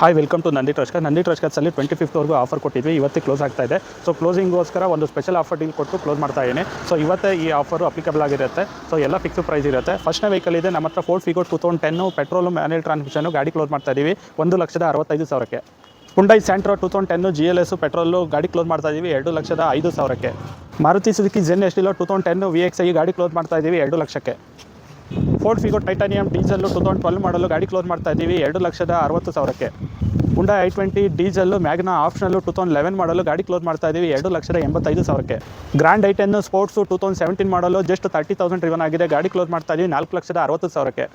Hi welcome to Nandi trust ಅಲ್ಲಿ 25th offer ಕೊಟ್ಟಿದ್ವಿ. ಇವತ್ತೇ ಕ್ಲೋಸ್ ಆಗ್ತಾ ಇದೆ. ಸೊ ಕ್ಲೋಸಿಂಗೋಸ್ಕರ ಒಂದು ಸ್ಪೆಷಲ್ ಆಫರ್ ಡೀಲ್ ಕೊಟ್ಟು ಕ್ಲೋಸ್ ಮಾಡ್ತಾ ಇದ್ದೀನಿ. ಸೊ ಇವತ್ತೇ ಈ ಆಫರು ಅಪ್ಲಿಕಬಲ್ ಆಗಿರುತ್ತೆ. ಸೊ ಎಲ್ಲ ಫಿಕ್ಸ್ ಪ್ರೈಸ್ ಇರುತ್ತೆ. ಫಸ್ಟ್ನೇ ವೆಹಿಕಲ್ ಇದೆ ನಮ್ಮ ಹತ್ರ Ford Figo 2010 petrol manual transmission ಗಾಡಿ ಕ್ಲೋಸ್ ಮಾಡ್ತಾ ಇದ್ದೀವಿ 1,65,000ಕ್ಕೆ. ಹುಂಡೈ ಸ್ಯಾಂಟ್ರೋ 2010 GLS ಪೆಟ್ರೋಲು ಗಾಡಿ ಕ್ಲೋಸ್ ಮಾಡ್ತಾ ಇದ್ದೀವಿ 2,05,000ಕ್ಕೆ. Maruti Suzuki Zen Estilo 2010 VXI ಗಾಡಿ ಕ್ಲೋಸ್ ಮಾಡ್ತಾ ಇದ್ದೀವಿ 2 ಲಕ್ಷಕ್ಕೆ. ಫೋರ್ಡ್ ಫಿಗೋ ಟೈಟಾನಿಯಂ ಡೀಸೆಲ್ಲು 2012 ಮಾಡಲು ಗಾಡಿ ಕ್ಲೋಸ್ ಮಾಡ್ತಾ ಇದ್ದೀವಿ 2,60,000ಕ್ಕೆ. Hyundai i20 diesel Magna optional 2011 model ಗಾಡಿ ಕ್ಲೋಸ್ ಮಾಡ್ತಾ ಇದ್ದೀವಿ 2,85,000ಕ್ಕೆ. ಗ್ರ್ಯಾಂಡ್ i10 ಸ್ಪೋರ್ಟ್ಸು 2017 ಮಾಡಲು ಜಸ್ಟ್ 30,000 ಡ್ರಿವನ್ ಆಗಿದೆ, ಗಾಡಿ ಕ್ಲೋಸ್ ಮಾಡ್ತಾ ಇದ್ದೀವಿ 4,60,000ಕ್ಕೆ.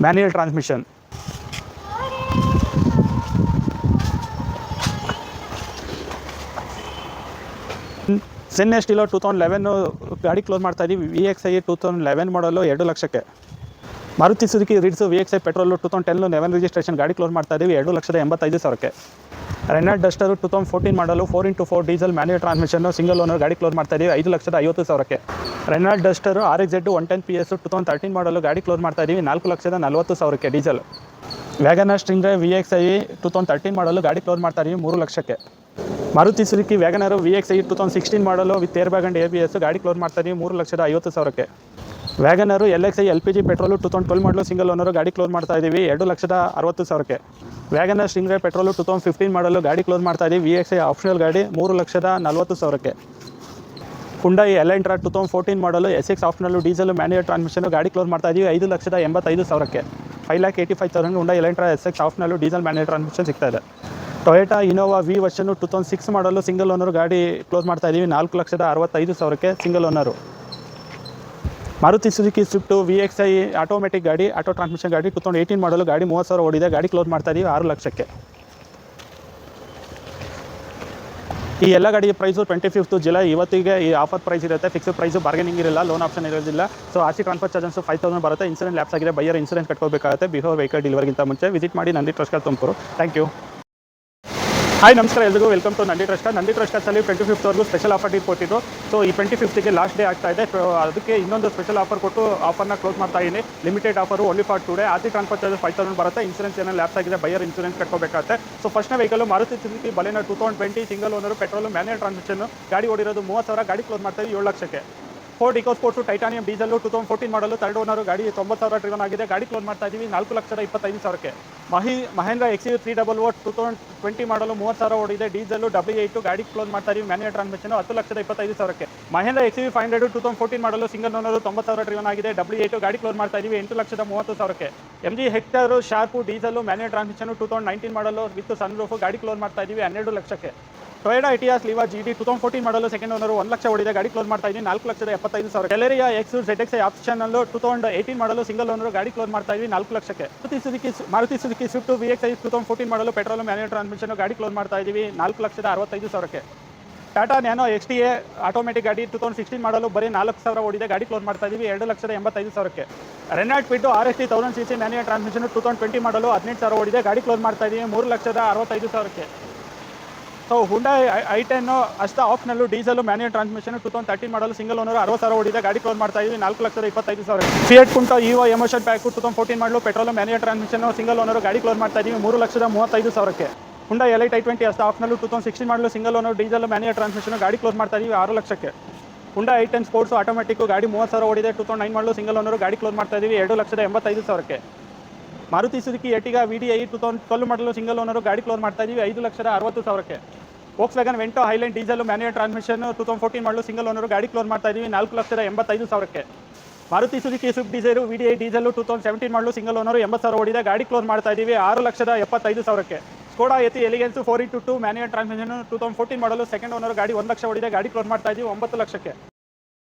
Manual transmission. ಜೆನ್ ಎಸ್ಟಿಲೋ 2011 ಗಾಡಿ ಕ್ಲೋಸ್ ಮಾಡ್ತಾ ಇದ್ದೀವಿ VXI 2011 ಮಾಡಲು 2 ಲಕ್ಷಕ್ಕೆ. Maruti Suzuki Ritz VXI petrol 2010 11 registration ಗಾಡಿ ಕ್ಲೋಸ್ ಮಾಡ್ತಾ ಇದ್ದೀವಿ 2,85,000ಕ್ಕೆ. Renault Duster 2014 model 4x4 diesel manual transmission single owner ಗಾಡಿ ಕ್ಲೋಸ್ ಮಾಡ್ತಾ ಇದ್ದೀವಿ 5,50,000ಕ್ಕೆ. Renault Duster RXZ 110 PS 2013 model ಗಾಡಿ ಕ್ಲೋಸ್ ಮಾಡ್ತಾ ಇದ್ದೀವಿ 4,40,000ಕ್ಕೆ diesel. Wagon R Stingray VXI 2013 model ಗಾಡಿ ಕ್ಲೋಸ್ ಮಾಡ್ತಾ ಇದ್ದೀವಿ 3 ಲಕ್ಷಕ್ಕೆ. ಮಾರುತಿ ಸುಜುಕಿ ವ್ಯಾಗನರು VXI 2016 ಮಾಡಲು with air bag and ABS ಗಾಡಿ ಕ್ಲೋಸ್ ಮಾಡ್ತಾ ಇದ್ದೀವಿ 3,50,000ಕ್ಕೆ. ವ್ಯಾಗನರು LXI LPG ಪೆಟ್ರೋಲು 2012 ಮಾಡಲು ಸಿಂಗಲ್ ಓನರು ಗಾಡಿ ಕ್ಲೋಸ್ ಮಾಡ್ತಾ ಇದ್ದೀವಿ 2,60,000ಕ್ಕೆ. ವ್ಯಾಗನರ್ ಸ್ಟಿಂಗ್ರೆ ಪೆಟ್ರೋಲು 2015 ಮಾಡಲು ಗಾಡಿ ಕ್ಲೋಸ್ ಮಾಡ್ತಾ ಇದ್ದೀವಿ VXI ಆಪ್ಷನಲ್ ಗಾಡಿ 3,40,000ಕ್ಕೆ. ಹುಂಡೈ ಎಲೆಂಟ್ರಾ 2014 ಮಾಡಲು SX optional diesel manual transmission ಗಾಡಿ ಕ್ಲೋಸ್ ಮಾಡ್ತಾ ಇದ್ದೀವಿ 5,85,000ಕ್ಕೆ. 5,85,000 Hyundai Elantra SX optional diesel manual transmission ಸಿಗ್ತಾ ಇದೆ. ಟೊಯೋಟಾ ಇನೋವಾ V ವರ್ಷನ್ನು 2006 ಮಾಡಲು ಸಿಂಗಲ್ ಓನರು ಗಾಡಿ ಕ್ಲೋಸ್ ಮಾಡ್ತಾ ಇದ್ದೀವಿ 4,65,000ಕ್ಕೆ single owner. Maruti Suzuki Swift VXI automatic ಗಾಡಿ ಆಟೋ ಟ್ರಾನ್ಸ್ಮಿಷನ್ ಗಾಡಿ 2018 ಮಾಡಲು ಗಾಡಿ 30,000 ಓಡಿದೆ, ಗಾಡಿ ಕ್ಲೋಸ್ ಮಾಡ್ತಾ ಇದ್ದೀವಿ 6 ಲಕ್ಷಕ್ಕೆ. ಈ ಎಲ್ಲ ಗಾಡಿಯ ಪ್ರೈಸು 25th ಜುಲೈ ಇವತ್ತಿಗೆ ಈ ಆಫರ್ ಪ್ರೈಸ್ ಇರುತ್ತೆ. ಫಿಕ್ಸ್ಡ್ ಪ್ರೈಸು, ಬಾರ್ಗೇನಿಂಗ್ ಇರಲ್ಲ, ಲೋನ್ ಆಪ್ಷನ್ ಇರೋದಿಲ್ಲ. ಸೊ RC ಟ್ರಾನ್ಸ್ಫರ್ ಚಾರ್ಜಸ್ 5,000 ಬರುತ್ತೆ. ಇನ್ಸೂರೆನ್ಸ್ ಲ್ಯಾಪ್ಸ್ ಆಗಿದೆ, ಬೈಯರ್ ಇನ್ಸೂರೆನ್ಸ್ ಕಟ್ಕೋಬೇಕಾಗುತ್ತೆ ಬಿಫೋರ್ ವೆಹಿಕಲ್ ಡೆಲಿವರಿಗಿಂತ ಮುಂಚೆ. ವಿಸಿಟ್ ಮಾಡಿ Nandi trust Tumakuru. Thank you. Hi ನಮಸ್ಕಾರ ಎಲ್ರಿಗೂ, ವೆಲ್ಕಮ್ ಟು ನಂದಿ ಟ್ರಸ್ಟಲ್ಲಿ 25th ಸ್ಪೆಷಲ್ ಆಫರ್ ಡೀಲ್ ಕೊಟ್ಟಿದ್ದು. ಸೊ ಈ 25th ಲಾಸ್ಟ್ ಡೇ ಆಗ್ತಾ ಇದೆ. ಸೊ ಅದಕ್ಕೆ ಇನ್ನೊಂದು ಸ್ಪೆಷಲ್ ಆಫರ್ ಕೊಟ್ಟು ಆಫರ್ನ ಕ್ಲೋಸ್ ಮಾಡ್ತಾ ಇದ್ದೀನಿ. Limited offer, only for today. RC transfer charges 5,000 ಬರುತ್ತೆ. ಇನ್ಸೂರೆನ್ಸ್ ಏನೋ ಲ್ಯಾಪ್ಸ್ ಆಗಿದೆ, ಬೈಯರ್ ಇನ್ಸೂರೆನ್ಸ್ ಕಟ್ಕೋಬೇಕಾಗುತ್ತೆ. ಸೊ ಫಸ್ಟ್ನೇ vehicle Maruti Suzuki Baleno 2020 single owner petrol manual transmission ಗಾಡಿ ಓಡಿರೋದು 30,000, ಗಾಡಿ ಕ್ಲೋಸ್ ಮಾಡ್ತಾ ಇದ್ದೀವಿ 7 ಲಕ್ಷಕ್ಕೆ. Ford Eco Sports titanium diesel 2014 ಮಾಡಲು ಥರ್ಡ್ ಓನರು ಗಾಡಿ 90,000 ಡ್ರಿವನ್ ಆಗಿದೆ, ಗಾಡಿ ಕ್ಲೋಸ್ ಮಾಡ್ತಾ ಇದ್ದೀವಿ 4,25,000ಕ್ಕೆ. ಮಹೇಂದ್ರ XUV 300 2020 ಮಾಡಲು 30,000 ಓಡಿದೆ, ಡೀಸೆಲ್ಲು W8 ಗಾಡಿ ಕ್ಲೋಸ್ ಮಾಡ್ತಾ ಇದ್ದೀವಿ ಮ್ಯಾನ್ಯುಯಲ್ ಟ್ರಾನ್ಸ್ಮಿಷನ್ 10,25,000ಕ್ಕೆ. ಮಹೇಂದ್ರ XUV 500 2014 ಮಾಡಲು ಸಿಂಗಲ್ ಓನರು 90,000 ಡ್ರಿವನ್ ಆಗಿದೆ, W8 ಗಾಡಿ ಕ್ಲೋಸ್ ಮಾಡ್ತಾ ಇದ್ದೀವಿ 8,30,000ಕ್ಕೆ. MG hectare sharp diesel manual transmission 2019 ಮಾಡಲು ವಿತ್ ಸನ್ ರೂಫ್ ಗಾಡಿ ಕ್ಲೋಸ್ ಮಾಡ್ತಾ ಇದ್ದೀವಿ 12 ಲಕ್ಷಕ್ಕೆ. ಟೊಯೋಟಾ ಇಟಿಯಾಸ್ ಲಿವಾ GT 2014 ಮಾಡಲು ಸೆಕೆಂಡ್ ಓನರು 1 ಲಕ್ಷ ಓಡಿದೆ, ಗಾಡಿ ಕ್ಲೋಸ್ ಮಾಡ್ತಾ ಇದ್ದೀವಿ 4,75,000. ಟೆಲೆರಿಯಾ XUV ZXi ಆಪ್ಷನಲ್ಲು 2018 ಮಾಡಲು ಸಿಂಗಲ್ ಓನರು ಗಾಡಿ ಕ್ಲೋಸ್ ಮಾಡ್ತಾ ಇದ್ದೀವಿ 4 ಲಕ್ಷಕ್ಕೆ. ಮಾರುತಿ ಸುಜುಕಿ ಸ್ವಿಫ್ಟ್ VXI 2014 ಮಾಡಲು ಪೆಟ್ರೋಲ್ ಮ್ಯಾನ್ಯುಯಲ್ ಟ್ರಾನ್ಸ್ಮಿಷನ್ ಗಾಡಿ ಕ್ಲೋಸ್ ಮಾಡ್ತಾ ಇದ್ದೀವಿ 4,65,000ಕ್ಕೆ. ಟಾಟಾ ನ್ಯಾನೋ XTA ಆಟೋಮೆಟಿಕ್ ಗಾಡಿ 2016 ಮಾಡಲು ಬರೀ 4,000 ಓಡಿದೆ, ಗಾಡಿ ಕ್ಲೋಸ್ ಮಾಡ್ತಾ ಇದ್ದೀವಿ 2,85,000ಕ್ಕೆ. Renault Kwid RST 1000cc manual transmission 2020 model 18,000 ಓಡಿದೆ, ಗಾಡಿ ಕ್ಲೋಸ್ ಮಾಡ್ತಾ ಇದ್ದೀವಿ 3,65,000ಕ್ಕೆ. ಸೊ ಹುಂಡೈ i10 ಅಷ್ಟೇ ಆಪ್ಷನಲ್ಲು ಡೀಸೆಲ್ ಮ್ಯಾನ್ಯುಯಲ್ ಟ್ರಾನ್ಸ್ಮಿಷನ್ 2013 ಮಾಡಲು ಸಿಂಗಲ್ ಓನರು 60,000 ಓಡಿದೆ, ಗಾಡಿ ಕ್ಲೋಸ್ ಮಾಡ್ತಾ ಇದ್ದೀವಿ 4,25,000. ಫಿಯಟ್ ಪುಂಟೋ EVO ಎಮೋಷನ್ ಪ್ಯಾಕ್ 2014 ಮಾಡಲು petrol manual transmission single owner ಗಾಡಿ ಕ್ಲೋಸ್ ಮಾಡ್ತಾ ಇದ್ದೀವಿ 3,35,000ಕ್ಕೆ. ಹುಂಡೈ Elite i20 ಅಷ್ಟೇ ಆಪ್ಷನಲ್ಲು 2016 ಮಾಡಲು single owner diesel manual transmission ಗಾಡಿ ಕ್ಲೋಸ್ ಮಾಡ್ತಾ ಇದ್ದೀವಿ 6 ಲಕ್ಷಕ್ಕೆ. ಹುಂಡೈ i10 ಸ್ಪೋರ್ಟ್ಸು ಆಟೋಮೆಟಿಕ್ ಗಾಡಿ 30,000 ಓಡಿದೆ, 2009 ಮಾಡಲು ಸಿಂಗಲ್ ಓನರು ಗಾಡಿ ಕ್ಲೋಸ್ ಮಾಡ್ತಾ ಇದ್ದೀವಿ 2,85,000ಕ್ಕೆ. ಮಾರುತಿ ಸುಜುಕಿ ಎರ್ಟಿಗಾ VDI 2012 ಮಾಡಲು ಸಿಂಗಲ್ ಓನರು ಗಾಡಿ ಕ್ಲೋಸ್ ಮಾಡ್ತಾ ಇದ್ದೀವಿ 5,60,000ಕ್ಕೆ. Volkswagen Vento Highline diesel manual transmission 2014 ಮಾಡಲು ಸಿಂಗಲ್ ಓನರು ಗಾಡಿ ಕ್ಲೋಸ್ ಮಾಡ್ತಾ ಇದ್ದೀವಿ 4,85,000ಕ್ಕೆ. Maruti Suzuki Swift Dzire VDI diesel 2017 ಮಾಡಲು ಸಿಂಗಲ್ ಓನರು 80,000 ಓಡಿದೆ, ಗಾಡಿ ಕ್ಲೋಸ್ ಮಾಡ್ತಾ ಇದ್ದೀವಿ 6,75,000ಕ್ಕೆ. Skoda Yeti Elegance 4x2 manual transmission 2014 ಮಾಡಲು ಸೆಕೆಂಡ್ ಓನರು ಗಾಡಿ 1 ಲಕ್ಷ ಓಡಿದೆ, ಗಾಡಿ ಕ್ಲೋಸ್ ಮಾಡ್ತಾ ಇದ್ದೀವಿ 9 ಲಕ್ಷಕ್ಕೆ.